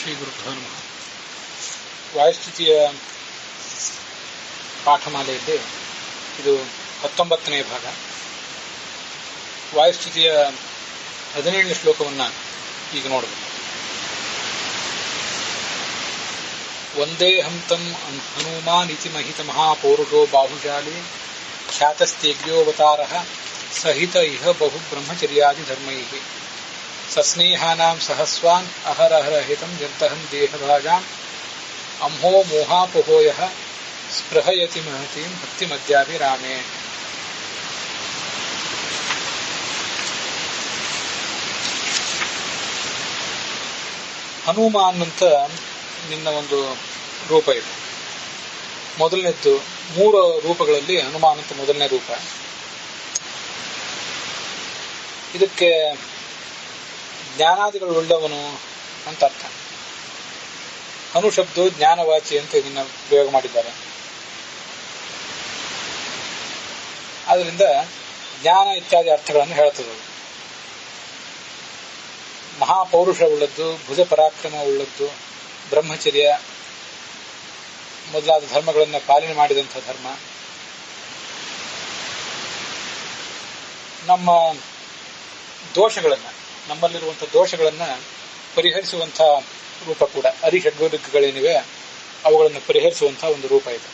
ಶ್ರೀ ಗುರುಭ್ಯೋ ನಮಃ. ವಾಯುಸ್ಥಿತಿಯ ಪಾಠಮಾಲೆಯಲ್ಲಿ ಇದು 19ನೇ ಭಾಗ. ವಾಯುಸ್ಥಿತಿಯ 17ನೇ ಶ್ಲೋಕವನ್ನು ಈಗ ನೋಡಬೇಕು. ವಂದೇ ಹಂತಂ ಹನುಮಾನ್ ಇತಿ ಮಹಿತ ಮಹಾಪೌರುಷೋ ಬಾಹುಶಾಲಿ ಖ್ಯಾತಸ್ತೇಗ್ರ್ಯೋವತಾರಃ ಸಹಿತ ಇಹ ಬಹು ಬ್ರಹ್ಮಚರ್ಯಾದಿ ಧರ್ಮೈಃ ಸಸ್ನೇಹಾನಾಂ ಸಹಸ್ವಾನ್ ಅಹರಹರ ಹಿತಂ ಯರ್ತಹಂ ದೇಹಭಾಜಾಂ ಅಂಹೋ ಮೋಹಾಪಹೋಯಃ ಸ್ಪೃಹಯತಿ ಮಹತೀಂ ಭಕ್ತಿಮದ್ಯಾಪಿ ರಾಮೇ. ಹನುಮಾನ್ ಅಂತ ನಿನ್ನ ಒಂದು ರೂಪ ಇದೆ. ಮೊದಲನೇದ್ದು 3 ರೂಪಗಳಲ್ಲಿ ಹನುಮಾನ್ ಅಂತ ಮೊದಲನೇ ರೂಪ. ಇದಕ್ಕೆ ಜ್ಞಾನಾದಿಗಳು ಉಳ್ಳವನು ಅಂತ ಅರ್ಥ. ಹನು ಶಬ್ದ ಜ್ಞಾನವಾಚಿ ಅಂತ ಇದನ್ನ ಪ್ರಯೋಗ ಮಾಡಿದ್ದಾರೆ. ಆದ್ರಿಂದ ಜ್ಞಾನ ಇತ್ಯಾದಿ ಅರ್ಥಗಳನ್ನು ಹೇಳ್ತದೆ. ಮಹಾಪೌರುಷ ಉಳ್ಳದ್ದು, ಭುಜ ಪರಾಕ್ರಮ ಉಳ್ಳದ್ದು, ಬ್ರಹ್ಮಚರ್ಯ ಮೊದಲಾದ ಧರ್ಮಗಳನ್ನು ಪಾಲನೆ ಮಾಡಿದಂಥ ಧರ್ಮ. ನಮ್ಮ ದೋಷಗಳನ್ನು, ನಮ್ಮಲ್ಲಿರುವಂಥ ದೋಷಗಳನ್ನು ಪರಿಹರಿಸುವಂಥ ರೂಪ ಕೂಡ. ಅರಿಷಡ್ವರ್ಗಗಳೇನಿವೆ ಅವುಗಳನ್ನು ಪರಿಹರಿಸುವಂಥ ಒಂದು ರೂಪ ಇದೆ.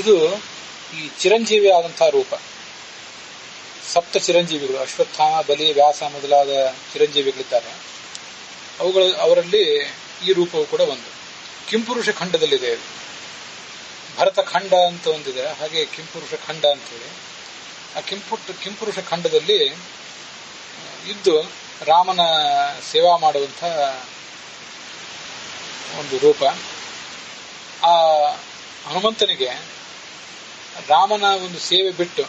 ಇದು ಈ ಚಿರಂಜೀವಿ ಆದಂತಹ ರೂಪ. ಸಪ್ತ ಚಿರಂಜೀವಿಗಳು, ಅಶ್ವತ್ಥಾಮ, ಬಲಿ, ವ್ಯಾಸ ಮೊದಲಾದ ಚಿರಂಜೀವಿಗಳಿದ್ದಾರೆ. ಅವರಲ್ಲಿ ಈ ರೂಪವು ಕೂಡ ಒಂದು. ಕಿಂಪುರುಷ ಖಂಡದಲ್ಲಿದೆ. ಭರತ ಖಂಡ ಅಂತ ಒಂದಿದೆ, ಹಾಗೆ ಕಿಂಪುರುಷ ಖಂಡ ಅಂತೇಳಿ. ಆ ಕಿಂಪುರುಷ ಖಂಡದಲ್ಲಿ ಇದ್ದು ರಾಮನ ಸೇವಾ ಮಾಡುವಂಥ ಒಂದು ರೂಪ. ಆ ಹನುಮಂತನಿಗೆ ರಾಮನ ಒಂದು ಸೇವೆ ಬಿಟ್ಟು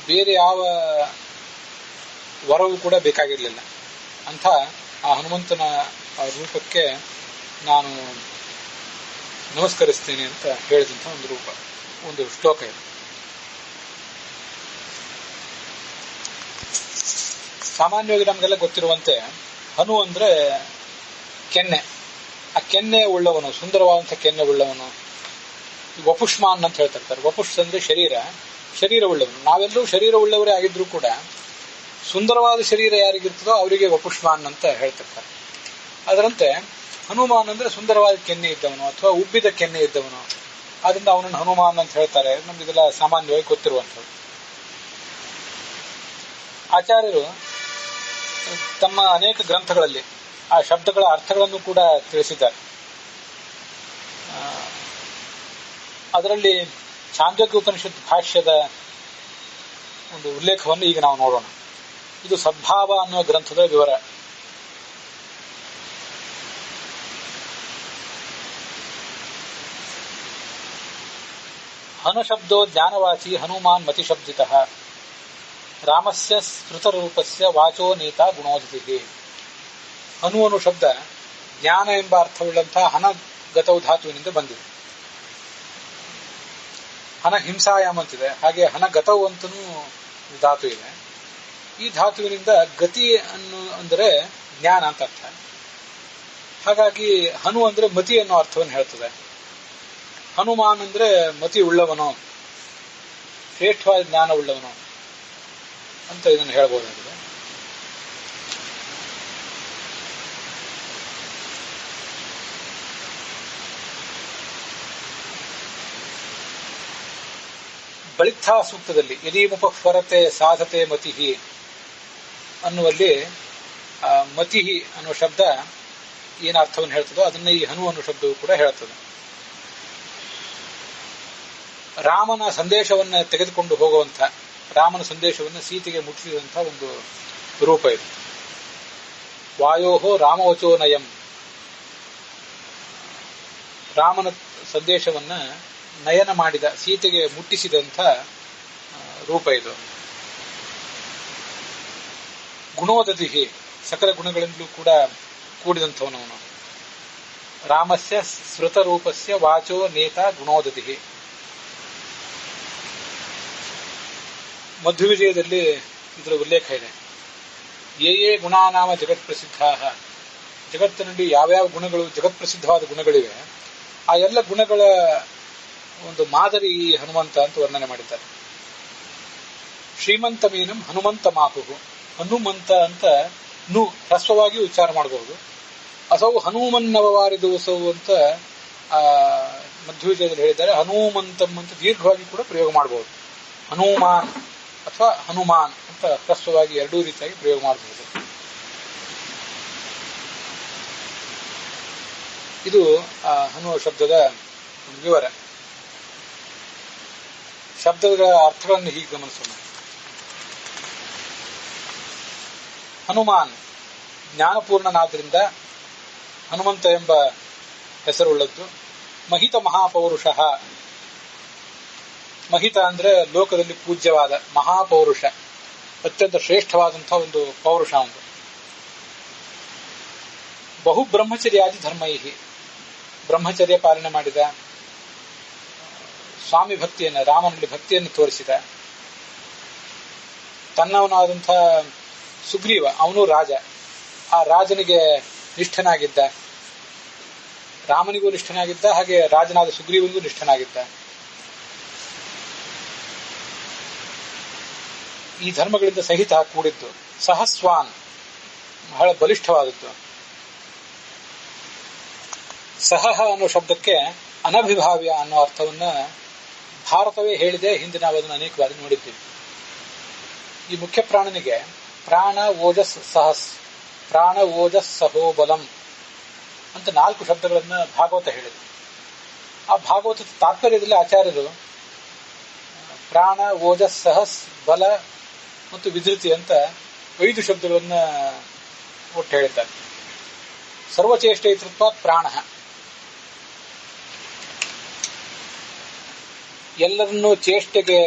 ಬೇರೆ ಯಾವ ವರವು ಕೂಡ ಬೇಕಾಗಿರಲಿಲ್ಲ. ಅಂಥ ಆ ಹನುಮಂತನ ಆ ರೂಪಕ್ಕೆ ನಾನು ನಮಸ್ಕರಿಸ್ತೇನೆ ಅಂತ ಹೇಳಿದಂಥ ಒಂದು ರೂಪ, ಒಂದು ಶ್ಲೋಕ ಇದೆ. ಸಾಮಾನ್ಯವಾಗಿ ನಮಗೆಲ್ಲ ಗೊತ್ತಿರುವಂತೆ ಹನು ಅಂದ್ರೆ ಕೆನ್ನೆ. ಆ ಕೆನ್ನೆ ಉಳ್ಳವನು, ಸುಂದರವಾದಂಥ ಕೆನ್ನೆ ಉಳ್ಳವನು. ವಪುಷ್ಮಾನ್ ಅಂತ ಹೇಳ್ತಿರ್ತಾರೆ. ವಪುಷ್ ಅಂದ್ರೆ ಶರೀರ ಉಳ್ಳವನು. ನಾವೆಲ್ಲರೂ ಶರೀರ ಉಳ್ಳವರೇ ಆಗಿದ್ರು ಕೂಡ ಸುಂದರವಾದ ಶರೀರ ಯಾರಿಗಿರ್ತದೋ ಅವರಿಗೆ ವಪುಷ್ಮಾನ್ ಅಂತ ಹೇಳ್ತಿರ್ತಾರೆ. ಅದರಂತೆ ಹನುಮಾನ್ ಅಂದ್ರೆ ಸುಂದರವಾದ ಕೆನ್ನೆ ಇದ್ದವನು ಅಥವಾ ಉಬ್ಬಿದ ಕೆನ್ನೆ ಇದ್ದವನು. ಆದ್ರಿಂದ ಅವನನ್ನು ಹನುಮಾನ್ ಅಂತ ಹೇಳ್ತಾರೆ. ನಮ್ಗಿದೆಲ್ಲ ಸಾಮಾನ್ಯವಾಗಿ ಗೊತ್ತಿರುವಂಥದ್ದು. ಆಚಾರ್ಯರು ತಮ್ಮ ಅನೇಕ ಗ್ರಂಥಗಳಲ್ಲಿ ಆ ಶಬ್ದಗಳ ಅರ್ಥಗಳನ್ನು ಕೂಡ ತಿಳಿಸಿದ್ದಾರೆ. ಅದರಲ್ಲಿ ಛಾಂದೋಗ್ಯ ಉಪನಿಷತ್ ಭಾಷ್ಯದ ಒಂದು ಉಲ್ಲೇಖವನ್ನು ಈಗ ನಾವು ನೋಡೋಣ. ಇದು ಸದ್ಭಾವ ಅನ್ನುವ ಗ್ರಂಥದ ವಿವರ. ಹನು ಶಬ್ದೋ ಜ್ಞಾನವಾಚಿ ಹನುಮಾನ್ ಮತಿಶಬ್ದಿತಃ ರಾಮಸ್ಯ ಸ್ಮೃತರೂಪಸ್ಯ ವಾಚೋ ನೇತಾ ಗುಣೋದಿತಿ. ಹನು ಅನ್ನೋ ಶಬ್ದ ಜ್ಞಾನ ಎಂಬ ಅರ್ಥವುಳ್ಳಂತಹ ಹನಗತೌ ಧಾತುವಿನಿಂದ ಬಂದಿದೆ. ಹನ ಹಿಂಸಾಯಾಮ್ ಅಂತಿದೆ, ಹಾಗೆ ಹನಗತವು ಅಂತನೂ ಧಾತು ಇದೆ. ಈ ಧಾತುವಿನಿಂದ ಗತಿ ಅಂದರೆ ಜ್ಞಾನ ಅಂತ ಅರ್ಥ. ಹಾಗಾಗಿ ಹನು ಅಂದ್ರೆ ಮತಿ ಅನ್ನೋ ಅರ್ಥವನ್ನು ಹೇಳ್ತದೆ. ಹನುಮಾನ್ ಅಂದ್ರೆ ಮತಿ ಉಳ್ಳವನು, ಶ್ರೇಷ್ಠವಾದ ಜ್ಞಾನ ಉಳ್ಳವನು ಅಂತ ಇದನ್ನು ಹೇಳ್ಬೋದಾಗಿದೆ. ಬಳಿತ್ಥಾ ಸೂಕ್ತದಲ್ಲಿ ಯದೀಮುಪಸ್ವರತೆ ಸಾಧತೆ ಮತಿಹಿ ಅನ್ನುವಲ್ಲಿ ಮತಿಹಿ ಅನ್ನುವ ಶಬ್ದ ಏನು ಅರ್ಥವನ್ನು ಹೇಳ್ತದೋ ಅದನ್ನ ಈ ಹನು ಅನ್ನೋ ಶಬ್ದವು ಕೂಡ ಹೇಳ್ತದೆ. ರಾಮನ ಸಂದೇಶವನ್ನು ತೆಗೆದುಕೊಂಡು ಹೋಗುವಂಥ, ರಾಮನ ಸಂದೇಶವನ್ನು ಸೀತೆಗೆ ಮುಟ್ಟಿಸಿದಂಥ ಒಂದು ರೂಪ ಇದು. ವಾಯೋಹೋ ರಾಮವಚೋ ನಯಂ. ರಾಮನ ಸಂದೇಶವನ್ನ ನಯನ ಮಾಡಿದ, ಸೀತೆಗೆ ಮುಟ್ಟಿಸಿದಂಥ ರೂಪ ಇದು. ಗುಣೋದತಿ, ಸಕಲ ಗುಣಗಳಿಂದಲೂ ಕೂಡ ಕೂಡಿದಂಥವನವನು. ರಾಮಸ್ಯ ಸ್ಮೃತರೂಪಸ್ಯ ವಾಚೋ ನೇತಾ ಗುಣೋದತಿ. ಮಧ್ವವಿಜಯದಲ್ಲಿ ಇದರ ಉಲ್ಲೇಖ ಇದೆ. ಯೇ ಗುಣಾನಾಮ ಜಗತ್ ಪ್ರಸಿದ್ಧಾ, ಜಗತ್ತಿನಲ್ಲಿ ಯಾವ್ಯಾವ ಗುಣಗಳು ಜಗತ್ಪ್ರಸಿದ್ಧವಾದ ಗುಣಗಳಿವೆ ಆ ಎಲ್ಲ ಗುಣಗಳ ಒಂದು ಮಾದರಿ ಹನುಮಂತ ಅಂತ ವರ್ಣನೆ ಮಾಡಿದ್ದಾರೆ. ಶ್ರೀಮಂತ ಮೀನಂ ಹನುಮಂತ ಮಾಪುಹು, ಹನುಮಂತ ಅಂತ ಹ್ರಸ್ವವಾಗಿ ಉಚ್ಚಾರ ಮಾಡಬಹುದು. ಅಸೌ ಹನುಮನ್ನವವಾರಿದೋಸವು ಅಂತ ಮಧ್ವವಿಜಯದಲ್ಲಿ ಹೇಳಿದ್ದಾರೆ. ಹನುಮಂತಂ ಅಂತ ದೀರ್ಘವಾಗಿ ಕೂಡ ಪ್ರಯೋಗ ಮಾಡಬಹುದು. ಹನುಮಾನ್ ಅಥವಾ ಹನುಮಾನ್ ಅಂತ ಹ್ರಸ್ವವಾಗಿ ಎರಡೂ ರೀತಿಯಾಗಿ ಪ್ರಯೋಗ ಮಾಡಬಹುದು. ಇದು ಹನುಮ ಶಬ್ದದ ವಿವರ. ಶಬ್ದಗಳ ಅರ್ಥಗಳನ್ನು ಹೀಗೆ ಗಮನಿಸೋಣ. ಹನುಮಾನ್ ಜ್ಞಾನಪೂರ್ಣನಾದ್ರಿಂದ ಹನುಮಂತ ಎಂಬ ಹೆಸರುಳ್ಳದ್ದು. ಮಹಿತ ಮಹಾಪೌರುಷ, ಮಹಿತ ಅಂದ್ರೆ ಲೋಕದಲ್ಲಿ ಪೂಜ್ಯವಾದ ಮಹಾಪೌರುಷ, ಅತ್ಯಂತ ಶ್ರೇಷ್ಠವಾದಂತಹ ಒಂದು ಪೌರುಷ ಒಂದು. ಬಹು ಬ್ರಹ್ಮಚರ್ಯಾದಿ ಧರ್ಮೈಹಿ, ಬ್ರಹ್ಮಚರ್ಯ ಪಾಲನೆ ಮಾಡಿದ, ಸ್ವಾಮಿ ಭಕ್ತಿಯನ್ನು, ರಾಮನಲ್ಲಿ ಭಕ್ತಿಯನ್ನು ತೋರಿಸಿದ, ತನ್ನವನಾದಂತಹ ಸುಗ್ರೀವ ಅವನು ರಾಜ, ಆ ರಾಜನಿಗೆ ನಿಷ್ಠನಾಗಿದ್ದ, ರಾಮನಿಗೂ ನಿಷ್ಠನಾಗಿದ್ದ, ಹಾಗೆ ರಾಜನಾದ ಸುಗ್ರೀವನಿಗೂ ನಿಷ್ಠನಾಗಿದ್ದ. ಈ ಧರ್ಮಗಳಿಂದ ಸಹಿತ ಕೂಡಿದ್ದು. ಸಹಸ್ವಾನ್ ಬಹಳ ಬಲಿಷ್ಠವಾದದ್ದು. ಸಹಃ ಅನ್ನೋ ಶಬ್ದಕ್ಕೆ ಅನಭಿಭಾವ್ಯ ಅನ್ನೋ ಅರ್ಥವನ್ನ ಭಾರತವೇ ಹೇಳಿದೆ. ಹಿಂದೆ ನಾವು ಅದನ್ನು ಅನೇಕ ಬಾರಿ ನೋಡಿದ್ದೀವಿ. ಈ ಮುಖ್ಯ ಪ್ರಾಣನಿಗೆ ಪ್ರಾಣ ಓಜಸ್ ಸಹಸ್, ಪ್ರಾಣ ಓಜಸ್ ಸಹೋಬಲಂ ಅಂತ 4 ಶಬ್ದಗಳನ್ನ ಭಾಗವತ ಹೇಳಿದೆ. ಆ ಭಾಗವತದ ತಾತ್ಪರ್ಯದಲ್ಲಿ ಆಚಾರ್ಯರು ಪ್ರಾಣ ಓಜಸ್ ಸಹಸ್ ಬಲ ಮತ್ತು ವಿಧೃತಿ ಅಂತ 5 ಶಬ್ದಗಳನ್ನ ಒಟ್ಟು ಹೇಳಿದ್ದಾರೆ. ಸರ್ವಚೇಷ್ಟೈತೃತ್ವ ಪ್ರಾಣ, ಎಲ್ಲರನ್ನೂ ಚೇಷ್ಟೆಗೆ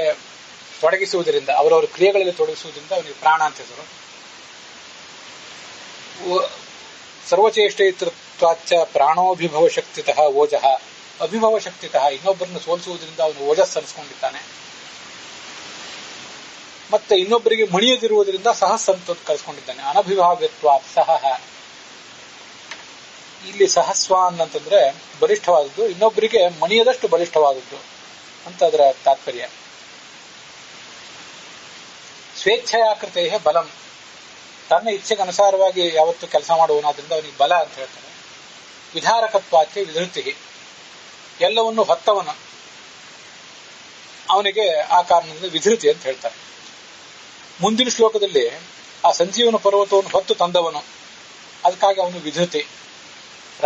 ತೊಡಗಿಸುವುದರಿಂದ, ಅವರವರ ಕ್ರಿಯೆಗಳಲ್ಲಿ ತೊಡಗಿಸುವುದರಿಂದ ಅವನಿಗೆ ಪ್ರಾಣ ಅಂತ ಹೆಸರು. ಸರ್ವಚೇಷ್ಟೈತೃತ್ವಾಚ ಪ್ರಾಣೋಭಿಭವ ಶಕ್ತಿತಃ ಓಜಃ, ಅಭಿಭವ ಶಕ್ತಿತಃ ಇನ್ನೊಬ್ಬರನ್ನು ಸೋಲಿಸುವುದರಿಂದ ಅವನು ಓಜಸ್ ಅನಿಸ್ಕೊಂಡಿದ್ದಾನೆ. ಮತ್ತೆ ಇನ್ನೊಬ್ಬರಿಗೆ ಮಣಿಯದಿರುವುದರಿಂದ ಸಹಸ್ ಅಂತ ಕರೆಸ್ಕೊಂಡಿದ್ದಾನೆ. ಅನಭಿಭಾವ್ಯತ್ವ ಸಹ, ಇಲ್ಲಿ ಸಹಸ್ವಾನ್ ಅಂತಂದ್ರೆ ಬಲಿಷ್ಠವಾದದ್ದು, ಇನ್ನೊಬ್ಬರಿಗೆ ಮಣಿಯದಷ್ಟು ಬಲಿಷ್ಠವಾದದ್ದು ಅಂತ ಅದರ ತಾತ್ಪರ್ಯ. ಸ್ವೇಚ್ಛೆಯಾಕೃತೆ ಬಲಂ, ತನ್ನ ಇಚ್ಛೆಗೆ ಅನುಸಾರವಾಗಿ ಯಾವತ್ತು ಕೆಲಸ ಮಾಡುವನಾದ್ರಿಂದ ಅವನಿಗೆ ಬಲ ಅಂತ ಹೇಳ್ತಾರೆ. ವಿಧಾರಕತ್ವಾಕ್ಕೆ ವಿಧೃತಿ, ಎಲ್ಲವನ್ನು ಹೊತ್ತವನು, ಅವನಿಗೆ ಆ ಕಾರಣದಿಂದ ವಿಧೃತಿ ಅಂತ ಹೇಳ್ತಾರೆ. ಮುಂದಿನ ಶ್ಲೋಕದಲ್ಲಿ ಆ ಸಂಜೀವನ ಪರ್ವತವನ್ನು ಹೊತ್ತು ತಂದವನು, ಅದಕ್ಕಾಗಿ ಅವನು ವಿಧೃತಿ.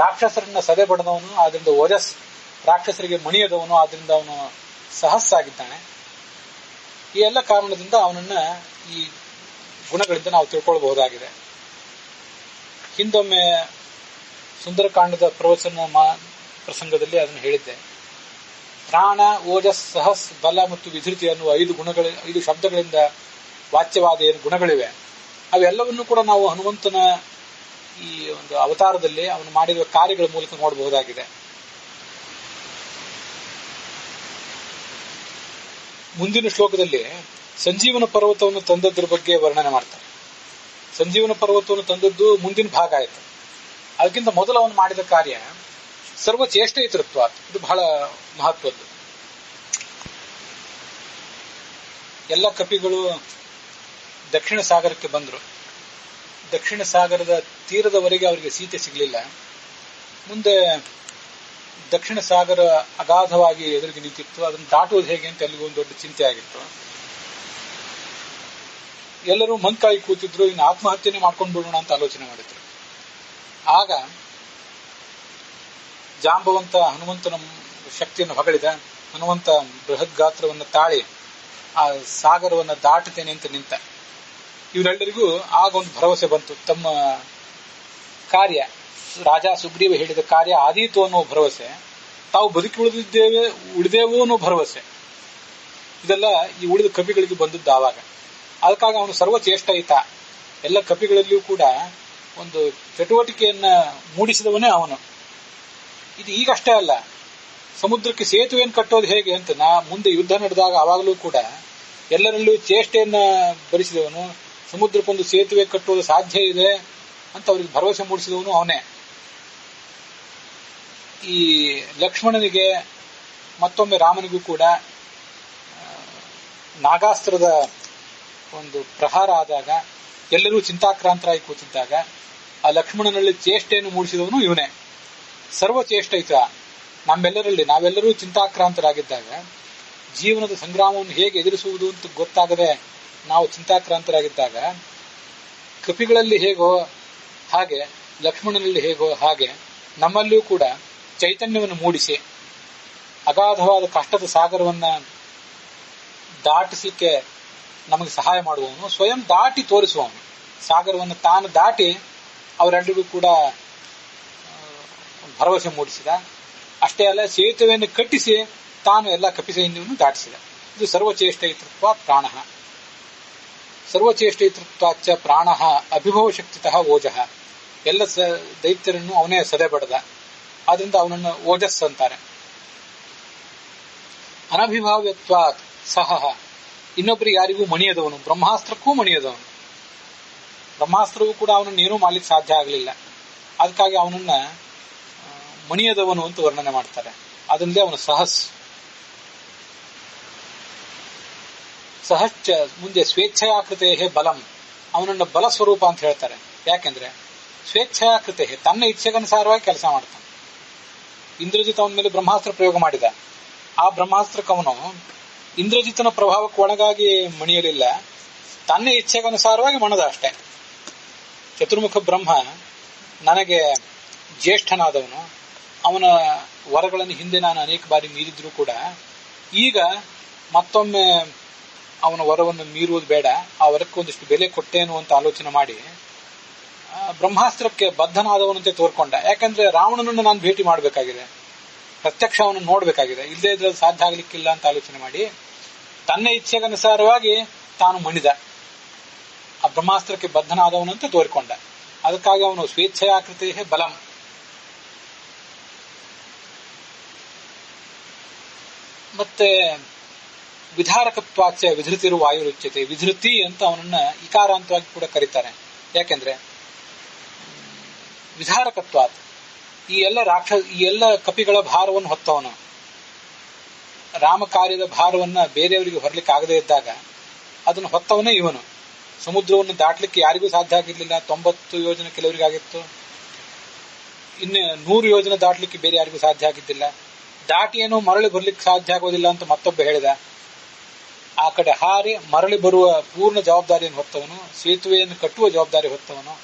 ರಾಕ್ಷಸರನ್ನ ಸದೆ ಬಡದವನು, ಆದ್ರಿಂದ ಓಜಸ್. ರಾಕ್ಷಸರಿಗೆ ಮಣಿಯದವನು, ಆದ್ರಿಂದ ಅವನು ಸಹಸ್ಸಾಗಿದ್ದಾನೆ. ಈ ಎಲ್ಲ ಕಾರಣದಿಂದ ಅವನನ್ನ ಈ ಗುಣಗಳಿಂದ ನಾವು ತಿಳ್ಕೊಳ್ಬಹುದಾಗಿದೆ. ಹಿಂದೊಮ್ಮೆ ಸುಂದರಕಾಂಡದ ಪ್ರವಚನ ಪ್ರಸಂಗದಲ್ಲಿ ಅದನ್ನು ಹೇಳಿದ್ದೆ. ಪ್ರಾಣ ಓಜಸ್ ಸಹಸ್ ಬಲ ಮತ್ತು ವಿಧೃತಿ ಅನ್ನುವ 5 ಶಬ್ದಗಳಿಂದ ವಾಚ್ಯವಾದ ಏನು ಗುಣಗಳಿವೆ ಅವೆಲ್ಲವನ್ನೂ ಕೂಡ ನಾವು ಹನುಮಂತನ ಈ ಒಂದು ಅವತಾರದಲ್ಲಿ ಅವನು ಮಾಡಿರುವ ಕಾರ್ಯಗಳ ಮೂಲಕ ನೋಡಬಹುದಾಗಿದೆ. ಮುಂದಿನ ಶ್ಲೋಕದಲ್ಲಿ ಸಂಜೀವನ ಪರ್ವತವನ್ನು ತಂದದ್ರ ಬಗ್ಗೆ ವರ್ಣನೆ ಮಾಡ್ತಾರೆ. ಸಂಜೀವನ ಪರ್ವತವನ್ನು ತಂದದ್ದು ಮುಂದಿನ ಭಾಗ ಆಯಿತು. ಅದಕ್ಕಿಂತ ಮೊದಲು ಅವನು ಮಾಡಿದ ಕಾರ್ಯ ಸರ್ವಚೇಷ್ಟೈತೃತ್ವ, ಇದು ಬಹಳ ಮಹತ್ವದ್ದು. ಎಲ್ಲ ಕಪಿಗಳು ದಕ್ಷಿಣ ಸಾಗರಕ್ಕೆ ಬಂದರು. ದಕ್ಷಿಣ ಸಾಗರದ ತೀರದವರೆಗೆ ಅವರಿಗೆ ಸೀತೆ ಸಿಗಲಿಲ್ಲ. ಮುಂದೆ ದಕ್ಷಿಣ ಸಾಗರ ಅಗಾಧವಾಗಿ ಎದುರಿಗೆ ನಿಂತಿತ್ತು. ಅದನ್ನು ದಾಟುವುದು ಹೇಗೆ ಅಂತ ಎಲ್ಲಿಗೂ ಒಂದು ದೊಡ್ಡ ಚಿಂತೆ ಆಗಿತ್ತು. ಎಲ್ಲರೂ ಮಂಕಾಯಿ ಕೂತಿದ್ರು. ಇನ್ನು ಆತ್ಮಹತ್ಯೆನೇ ಮಾಡ್ಕೊಂಡು ಬಿಡೋಣ ಅಂತ ಆಲೋಚನೆ ಮಾಡಿದ್ರು. ಆಗ ಜಾಂಬವಂತ ಹನುಮಂತನ ಶಕ್ತಿಯನ್ನು ಹೊಗಳಿದ. ಹನುಮಂತ ಬೃಹತ್ ಗಾತ್ರವನ್ನು ತಾಳಿ ಆ ಸಾಗರವನ್ನು ದಾಟುತ್ತೇನೆ ಅಂತ ನಿಂತ. ಇವರೆಲ್ಲರಿಗೂ ಆಗ ಒಂದು ಭರವಸೆ ಬಂತು. ತಮ್ಮ ಕಾರ್ಯ, ರಾಜ ಸುಗ್ರೀವ ಹೇಳಿದ ಕಾರ್ಯ ಆದೀತು ಅನ್ನೋ ಭರವಸೆ, ತಾವು ಬದುಕಿ ಉಳಿದೇವೋ ಅನ್ನೋ ಭರವಸೆ, ಇದೆಲ್ಲ ಈ ಉಳಿದ ಕಪಿಗಳಿಗೆ ಬಂದದ್ದು ಆವಾಗ. ಅದಕ್ಕಾಗಿ ಅವನು ಸರ್ವಚೇಷ್ಟೈತ, ಎಲ್ಲ ಕಪಿಗಳಲ್ಲಿಯೂ ಕೂಡ ಒಂದು ಚಟುವಟಿಕೆಯನ್ನ ಮೂಡಿಸಿದವನೇ ಅವನು. ಇದು ಈಗಷ್ಟೇ ಅಲ್ಲ, ಸಮುದ್ರಕ್ಕೆ ಸೇತುವೆಯನ್ನು ಕಟ್ಟೋದು ಹೇಗೆ ಅಂತ ಮುಂದೆ ಯುದ್ಧ ನಡೆದಾಗ ಆವಾಗಲೂ ಕೂಡ ಎಲ್ಲರಲ್ಲೂ ಚೇಷ್ಟೆಯನ್ನ ಭರಿಸಿದವನು, ಸಮುದ್ರಕ್ಕೊಂದು ಸೇತುವೆ ಕಟ್ಟುವುದು ಸಾಧ್ಯ ಇದೆ ಅಂತ ಅವರಿಗೆ ಭರವಸೆ ಮೂಡಿಸಿದವನು ಅವನೇ. ಈ ಲಕ್ಷ್ಮಣನಿಗೆ ಮತ್ತೊಮ್ಮೆ ರಾಮನಿಗೂ ಕೂಡ ನಾಗಾಸ್ತ್ರದ ಒಂದು ಪ್ರಹಾರ ಆದಾಗ ಎಲ್ಲರೂ ಚಿಂತಾಕ್ರಾಂತರಾಗಿ ಕೂತಿದ್ದಾಗ ಆ ಲಕ್ಷ್ಮಣನಲ್ಲಿ ಚೇಷ್ಟೆಯನ್ನು ಮೂಡಿಸಿದವನು ಇವನೇ. ಸರ್ವಚೇಷ್ಟೈತ ನಾವೆಲ್ಲರೂ ಚಿಂತಾಕ್ರಾಂತರಾಗಿದ್ದಾಗ, ಜೀವನದ ಸಂಗ್ರಾಮವನ್ನು ಹೇಗೆ ಎದುರಿಸುವುದು ಅಂತ ಗೊತ್ತಾಗದೆ ನಾವು ಚಿಂತಾಕ್ರಾಂತರಾಗಿದ್ದಾಗ, ಕಪಿಗಳಲ್ಲಿ ಹೇಗೋ ಹಾಗೆ ಲಕ್ಷ್ಮಣನಲ್ಲಿ ಹೇಗೋ ಹಾಗೆ ನಮ್ಮಲ್ಲಿಯೂ ಕೂಡ ಚೈತನ್ಯವನ್ನು ಮೂಡಿಸಿ ಅಗಾಧವಾದ ಕಷ್ಟದ ಸಾಗರವನ್ನ ದಾಟಿಸಲಿಕ್ಕೆ ನಮಗೆ ಸಹಾಯ ಮಾಡುವವನು, ಸ್ವಯಂ ದಾಟಿ ತೋರಿಸುವವನು. ಸಾಗರವನ್ನು ತಾನು ದಾಟಿ ಅವರೆಲ್ಲರಿಗೂ ಕೂಡ ಭರವಸೆ ಮೂಡಿಸಿದ. ಅಷ್ಟೇ ಅಲ್ಲ, ಸೇತುವೆಯನ್ನು ಕಟ್ಟಿಸಿ ತಾನು ಎಲ್ಲ ಕಪಿಸೈನ್ಯವನ್ನು ದಾಟಿಸಿದ. ಇದು ಸರ್ವಚೇಷ್ಟೈತೃತ್ವ ಪ್ರಾಣ. ಸರ್ವಚೇಷ್ಟೈತೃತ್ವಾಚ ಪ್ರಾಣ ಅಭಿಭವ ಶಕ್ತಿತಃ ಓಜಃ. ಎಲ್ಲ ದೈತ್ಯರನ್ನು ಅವನೇ ಸದೆ ಬಡದ, ಆದ್ರಿಂದ ಅವನನ್ನು ಓಜಸ್ ಅಂತಾರೆ. ಅನಭಿಭಾವ್ಯತ್ವಾತ್ ಸಹ, ಇನ್ನೊಬ್ಬರಿಗೆ ಯಾರಿಗೂ ಮಣಿಯದವನು, ಬ್ರಹ್ಮಾಸ್ತ್ರಕ್ಕೂ ಮಣಿಯದವನು. ಬ್ರಹ್ಮಾಸ್ತ್ರವೂ ಕೂಡ ಅವನನ್ನು ಏನೂ ಮಾಡ್ಲಿಕ್ಕೆ ಸಾಧ್ಯ ಆಗಲಿಲ್ಲ. ಅದಕ್ಕಾಗಿ ಅವನನ್ನ ಮಣಿಯದವನು ಅಂತ ವರ್ಣನೆ ಮಾಡ್ತಾರೆ. ಅದಲ್ಲದೆ ಅವನು ಸಹಶ್ಚ ಮುಂದೆ ಸ್ವೇಚ್ಛಯಾಕೃತೆ ಬಲಂ, ಅವನನ್ನ ಬಲ ಸ್ವರೂಪ ಅಂತ ಹೇಳ್ತಾರೆ. ಯಾಕೆಂದ್ರೆ ಸ್ವೇಚ್ಛಯಾಕೃತೆ, ತನ್ನ ಇಚ್ಛೆಗನುಸಾರವಾಗಿ ಕೆಲಸ ಮಾಡ್ತಾನೆ. ಇಂದ್ರಜಿತ್ ಅವನ ಮೇಲೆ ಬ್ರಹ್ಮಾಸ್ತ್ರ ಪ್ರಯೋಗ ಮಾಡಿದ. ಆ ಬ್ರಹ್ಮಾಸ್ತ್ರಕ್ಕೆ ಅವನು ಇಂದ್ರಜಿತನ ಪ್ರಭಾವಕ್ಕೆ ಒಳಗಾಗಿ ಮಣಿಯಲಿಲ್ಲ, ತನ್ನ ಇಚ್ಛೆಗನುಸಾರವಾಗಿ ಮಣದ ಅಷ್ಟೇ. ಚತುರ್ಮುಖ ಬ್ರಹ್ಮ ನನಗೆ ಜ್ಯೇಷ್ಠನಾದವನು, ಅವನ ವರಗಳನ್ನು ಹಿಂದೆ ನಾನು ಅನೇಕ ಬಾರಿ ಮೀರಿದ್ರು ಕೂಡ ಈಗ ಮತ್ತೊಮ್ಮೆ ಅವನ ವರವನ್ನು ಮೀರುವುದು ಬೇಡ, ಆ ವರಕ್ಕೆ ಒಂದಿಷ್ಟು ಬೆಲೆ ಕೊಟ್ಟೇನು ಅಂತ ಆಲೋಚನೆ ಮಾಡಿ ಬ್ರಹ್ಮಾಸ್ತ್ರಕ್ಕೆ ಬದ್ಧನಾದವನಂತೆ ತೋರ್ಕೊಂಡ. ಯಾಕಂದ್ರೆ ರಾವಣನನ್ನು ನಾನು ಭೇಟಿ ಮಾಡಬೇಕಾಗಿದೆ, ಪ್ರತ್ಯಕ್ಷ ಅವನನ್ನು ನೋಡ್ಬೇಕಾಗಿದೆ, ಇಲ್ಲದೇ ಇದ್ರೆ ಸಾಧ್ಯ ಆಗ್ಲಿಕ್ಕಿಲ್ಲ ಅಂತ ಆಲೋಚನೆ ಮಾಡಿ ತನ್ನ ಇಚ್ಛೆಗನುಸಾರವಾಗಿ ತಾನು ಮಣಿದ. ಆ ಬ್ರಹ್ಮಾಸ್ತ್ರಕ್ಕೆ ಬದ್ಧನಾದವನಂತೆ ತೋರಿಕೊಂಡ. ಅದಕ್ಕಾಗಿ ಅವನು ಸ್ವೇಚ್ಛಯಾಕೃತೆ ಬಲಂ. ಮತ್ತೆ ವಿಧಾರಕತ್ವಾಚ ವಿಧೃತಿರು ವಾಯುರುಚ್ಯತೆ. ವಿಧೃತಿ ಅಂತ ಅವನನ್ನ ಇಕಾರಾಂತವಾಗಿ ಕೂಡ ಕರೀತಾರೆ. ಯಾಕೆಂದ್ರೆ ವಿಧಾರಕತ್ವಾತ್, ಈ ಎಲ್ಲ ಕಪಿಗಳ ಭಾರವನ್ನು ಹೊತ್ತವನು. ರಾಮ ಕಾರ್ಯದ ಭಾರವನ್ನ ಬೇರೆಯವರಿಗೆ ಹೊರಲಿಕ್ಕೆ ಆಗದೇ ಇದ್ದಾಗ ಅದನ್ನು ಹೊತ್ತವನೇ ಇವನು. ಸಮುದ್ರವನ್ನು ದಾಟಲಿಕ್ಕೆ ಯಾರಿಗೂ ಸಾಧ್ಯ ಆಗಿರ್ಲಿಲ್ಲ, 90 ಯೋಜನೆ ಕೆಲವರಿಗಾಗಿತ್ತು, ಇನ್ನು 100 ಯೋಜನೆ ದಾಟಲಿಕ್ಕೆ ಬೇರೆ ಯಾರಿಗೂ ಸಾಧ್ಯ ಆಗಿದ್ದಿಲ್ಲ. ದಾಟಿ ಏನೋ ಮರಳಿ ಬರ್ಲಿಕ್ಕೆ ಸಾಧ್ಯ ಆಗೋದಿಲ್ಲ ಅಂತ ಮತ್ತೊಬ್ಬ ಹೇಳಿದ. ಆ ಕಡೆ ಹಾರಿ ಮರಳಿ ಬರುವ ಪೂರ್ಣ ಜವಾಬ್ದಾರಿಯನ್ನು ಹೊತ್ತವನು, ಸೇತುವೆಯನ್ನು ಕಟ್ಟುವ ಜವಾಬ್ದಾರಿ ಹೊತ್ತವನು,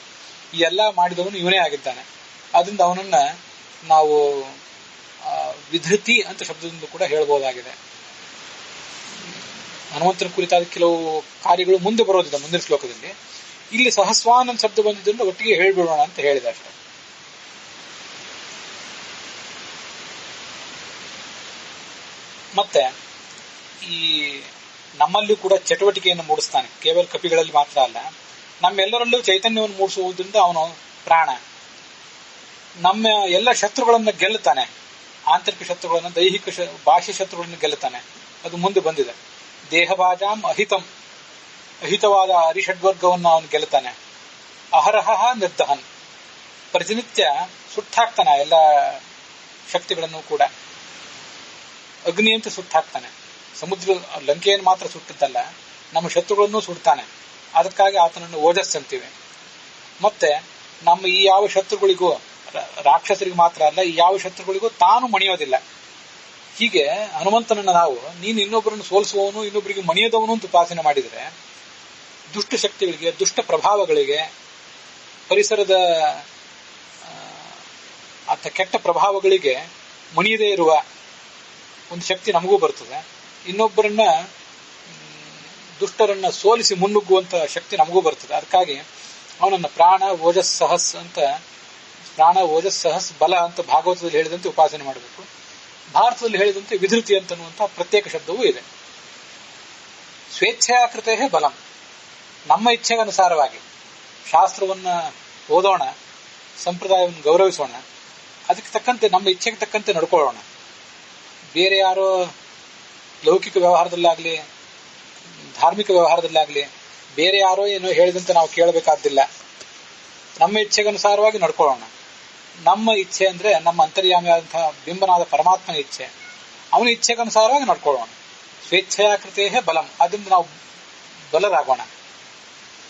ಈ ಎಲ್ಲ ಮಾಡಿದವನು ಇವನೇ ಆಗಿದ್ದಾನೆ. ಅದರಿಂದ ಅವನನ್ನ ನಾವು ವಿಧೃತಿ ಅಂತ ಶಬ್ದದಿಂದ ಕೂಡ ಹೇಳಬಹುದಾಗಿದೆ. ಹನುಮಂತನ ಕುರಿತಾದ ಕೆಲವು ಕಾರ್ಯಗಳು ಮುಂದೆ ಬರೋದಿದೆ ಮುಂದಿನ ಶ್ಲೋಕದಲ್ಲಿ. ಇಲ್ಲಿ ಸಹಸ್ವಾನ್ ಅಂತ ಶಬ್ದ ಬಂದಿದ್ದರಿಂದ ಒಟ್ಟಿಗೆ ಹೇಳ್ಬಿಡೋಣ ಅಂತ ಹೇಳಿದೆ ಅಷ್ಟೇ. ಮತ್ತೆ ಈ ನಮ್ಮಲ್ಲೂ ಕೂಡ ಚಟುವಟಿಕೆಯನ್ನು ಮೂಡಿಸ್ತಾನೆ. ಕೇವಲ ಕಪಿಗಳಲ್ಲಿ ಮಾತ್ರ ಅಲ್ಲ, ನಮ್ಮೆಲ್ಲರಲ್ಲೂ ಚೈತನ್ಯವನ್ನು ಮೂಡಿಸುವುದರಿಂದ ಅವನು ಪ್ರಾಣ. ನಮ್ಮ ಎಲ್ಲ ಶತ್ರುಗಳನ್ನು ಗೆಲ್ಲುತ್ತಾನೆ. ಆಂತರಿಕ ಶತ್ರುಗಳನ್ನು, ದೈಹಿಕ ಬಾಹ್ಯ ಶತ್ರುಗಳನ್ನು ಗೆಲ್ಲುತ್ತಾನೆ. ಅದು ಮುಂದೆ ಬಂದಿದೆ. ದೇಹಭಾಜಾಂ ಅಹಿತಂ, ಅಹಿತವಾದ ಅರಿಷಡ್ವರ್ಗವನ್ನು ಅವನು ಗೆಲ್ಲುತ್ತಾನೆ. ಅಹರಹ ನಿರ್ದಹನ್, ಪ್ರತಿನಿತ್ಯ ಸುಟ್ಟಾಕ್ತಾನೆ ಎಲ್ಲ ಶಕ್ತಿಗಳನ್ನು ಕೂಡ. ಅಗ್ನಿಯಂತೆ ಸುಟ್ಟಾಕ್ತಾನೆ. ಸಮುದ್ರ ಲಂಕೆಯನ್ನು ಮಾತ್ರ ಸುಟ್ಟಿದ್ದಲ್ಲ, ನಮ್ಮ ಶತ್ರುಗಳನ್ನು ಸುಡ್ತಾನೆ. ಅದಕ್ಕಾಗಿ ಆತನನ್ನು ಓಜಸ್ ಅಂತೀವಿ. ಮತ್ತೆ ನಮ್ಮ ಈ ಯಾವ ಶತ್ರುಗಳಿಗೂ, ರಾಕ್ಷಸರಿಗೆ ಮಾತ್ರ ಅಲ್ಲ, ಈ ಯಾವ ಶತ್ರುಗಳಿಗೂ ತಾನು ಮಣಿಯೋದಿಲ್ಲ. ಹೀಗೆ ಹನುಮಂತನನ್ನು ನಾವು ನೀನು ಇನ್ನೊಬ್ಬರನ್ನು ಸೋಲಿಸುವವನು, ಇನ್ನೊಬ್ಬರಿಗೆ ಮಣಿಯದವನು ಅಂತ ಉಪಾಸನೆ ಮಾಡಿದರೆ ದುಷ್ಟ ಶಕ್ತಿಗಳಿಗೆ, ದುಷ್ಟ ಪ್ರಭಾವಗಳಿಗೆ, ಪರಿಸರದ ಕೆಟ್ಟ ಪ್ರಭಾವಗಳಿಗೆ ಮಣಿಯದೇ ಇರುವ ಒಂದು ಶಕ್ತಿ ನಮಗೂ ಬರ್ತದೆ. ಇನ್ನೊಬ್ಬರನ್ನ, ದುಷ್ಟರನ್ನ ಸೋಲಿಸಿ ಮುನ್ನುಗ್ಗುವಂತ ಶಕ್ತಿ ನಮಗೂ ಬರ್ತದೆ. ಅದಕ್ಕಾಗಿ ಅವನನ್ನ ಪ್ರಾಣ ಓಜಸ್ ಸಹಸ್ ಅಂತ, ಪ್ರಾಣ ಓಜಸ್ ಸಹಸ್ ಬಲ ಅಂತ ಭಾಗವತದಲ್ಲಿ ಹೇಳಿದಂತೆ ಉಪಾಸನೆ ಮಾಡಬೇಕು. ಭಾರತದಲ್ಲಿ ಹೇಳಿದಂತೆ ವಿಧೃತಿ ಅಂತನ್ನುವಂತಹ ಪ್ರತ್ಯೇಕ ಶಬ್ದವೂ ಇದೆ. ಸ್ವೇಚ್ಛಾಕೃತೆ ಬಲಂ, ನಮ್ಮ ಇಚ್ಛೆಗನುಸಾರವಾಗಿ ಶಾಸ್ತ್ರವನ್ನ ಓದೋಣ, ಸಂಪ್ರದಾಯವನ್ನು ಗೌರವಿಸೋಣ, ಅದಕ್ಕೆ ತಕ್ಕಂತೆ ನಮ್ಮ ಇಚ್ಛೆಗೆ ತಕ್ಕಂತೆ ನಡ್ಕೊಳ್ಳೋಣ. ಬೇರೆ ಯಾರೋ ಲೌಕಿಕ ವ್ಯವಹಾರದಲ್ಲಾಗ್ಲಿ ಧಾರ್ಮಿಕ ವ್ಯವಹಾರದಲ್ಲಾಗ್ಲಿ ಬೇರೆ ಯಾರೋ ಏನೋ ಹೇಳಿದಂತೆ ನಾವು ಕೇಳಬೇಕಾದ್ದಿಲ್ಲ. ನಮ್ಮ ಇಚ್ಛೆಗನುಸಾರವಾಗಿ ನಡ್ಕೊಳ್ಳೋಣ. ನಮ್ಮ ಇಚ್ಛೆ ಅಂದ್ರೆ ನಮ್ಮ ಅಂತರ್ಯಾಮಿಯಾದಂತಹ ಬಿಂಬನಾದ ಪರಮಾತ್ಮನ ಇಚ್ಛೆ, ಅವನ ಇಚ್ಛೆಗನುಸಾರವಾಗಿ ನಡ್ಕೊಳ್ಳೋಣ. ಸ್ವೇಚ್ಛೆಯಾಕೃತೇ ಬಲಂ, ಅದರಿಂದ ನಾವು ಬಲರಾಗೋಣ.